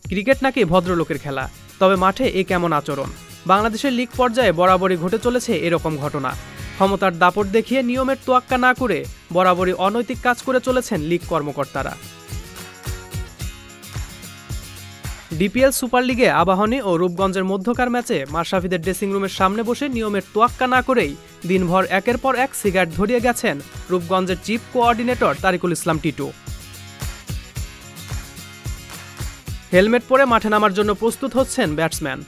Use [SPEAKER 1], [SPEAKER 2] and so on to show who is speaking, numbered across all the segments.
[SPEAKER 1] Cricket নাকি ভদ্রলোকের খেলা, তবে মাঠে এ কেমন আচরণ? বাংলাদেশের লীগ পর্যায়ে বরাবরই ঘটে চলেছে এরকম ঘটনা। ক্ষমতার দাপট দেখিয়ে নিয়মের তোয়াক্কা না করে বরাবরই অনৈতিক কাজ করে চলেছেন লীগ কর্মকর্তারা। ডিপিএল সুপার লিগে আবাহনী ও রূপগঞ্জের মধ্যকার ম্যাচে মাশরাফিদের ড্রেসিং রুমের সামনে বসে নিয়মের তোয়াক্কা না করেই দিনভর একের পর এক সিগারেট ধরিয়ে গেছেন রূপগঞ্জের চিফ কোঅর্ডিনেটর তারিকুল ইসলাম টিটু। হেলমেট পরে মাঠে নামার জন্য প্রস্তুত হচ্ছেন ব্যাটসম্যান,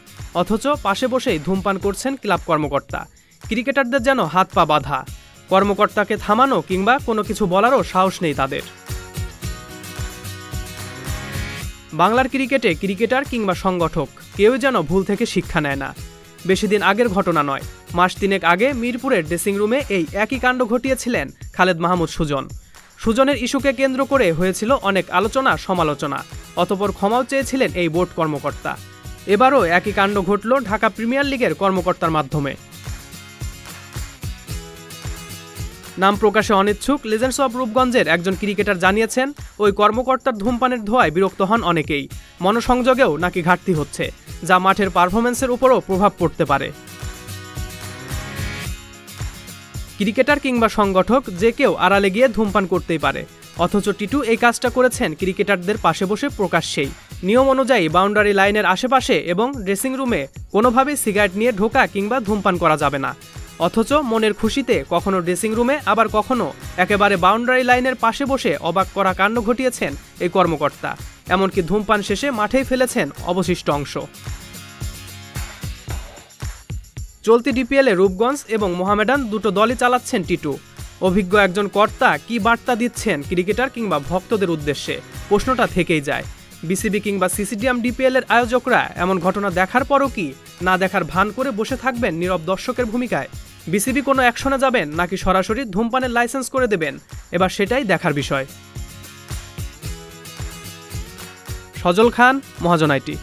[SPEAKER 1] অথচ পাশে বসেই ধূমপান করছেন ক্লাব কর্মকর্তা। ক্রিকেটারদের যেন হাত পা বাঁধা, কর্মকর্তাকে থামানো কিংবা কোনো কিছু বলারও সাহস নেই তাদের। বাংলার ক্রিকেটে ক্রিকেটার কিংবা সংগঠক কেউই যেন ভুল থেকে শিক্ষা নেয় না। বেশি দিন আগের ঘটনা নয়, মাস তিনেক আগে মিরপুরের ড্রেসিং রুমে এই একই কাণ্ড ঘটিয়েছিলেন খালেদ মাহমুদ সুজন। সুজনের ইস্যুকে কেন্দ্র করে হয়েছিল অনেক আলোচনা সমালোচনা, অতঃপর ক্ষমাও চেয়েছিলেন এই বোর্ড কর্মকর্তা। এবারও একই কাণ্ড ঘটল ঢাকা প্রিমিয়ার লিগের কর্মকর্তার মাধ্যমে। নাম প্রকাশে অনিচ্ছুক লেজেন্ডস অব রূপগঞ্জের একজন ক্রিকেটার জানিয়েছেন, ওই কর্মকর্তার ধূমপানের ধোঁয়ায় বিরক্ত হন অনেকেই। মনোসংযোগেও নাকি ঘাটতি হচ্ছে, যা মাঠের পারফরম্যান্সের উপরও প্রভাব পড়তে পারে। ক্রিকেটার কিংবা সংগঠক যে কেউ আড়ালে গিয়ে ধূমপান করতেই পারে, অথচ টিটু এই কাজটা করেছেন ক্রিকেটারদের পাশে বসে প্রকাশ্যেই। নিয়ম অনুযায়ী বাউন্ডারি লাইনের আশেপাশে এবং ড্রেসিং রুমে কোনোভাবেই সিগারেট নিয়ে ঢোকা কিংবা ধূমপান করা যাবে না, অথচ মনের খুশিতে কখনো ড্রেসিং রুমে আবার কখনো একেবারে বাউন্ডারি লাইনের পাশে বসে অবাক করা কাণ্ড ঘটিয়েছেন এই কর্মকর্তা। এমনকি ধূমপান শেষে মাঠেই ফেলেছেন অবশিষ্ট অংশ। চলতি ডিপিএলে রূপগঞ্জ এবং মোহামেডান দুটো দলই চালাচ্ছেন টিটু। অভিজ্ঞ একজন কর্তা কি বার্তা দিচ্ছেন ক্রিকেটার কিংবা ভক্তদের উদ্দেশ্যে, প্রশ্নটা থেকেই যায়। বিসিবি কিংবা সিসিডিএম ডিপিএলের আয়োজকরা এমন ঘটনা দেখার পরও কি না দেখার ভান করে বসে থাকবেন নীরব দর্শকের ভূমিকায়? বিসিবি কোনো অ্যাকশনে যাবেন নাকি সরাসরি ধূমপানের লাইসেন্স করে দেবেন? এবার সেটাই দেখার বিষয়। সজল খান, মহাজন আইটি।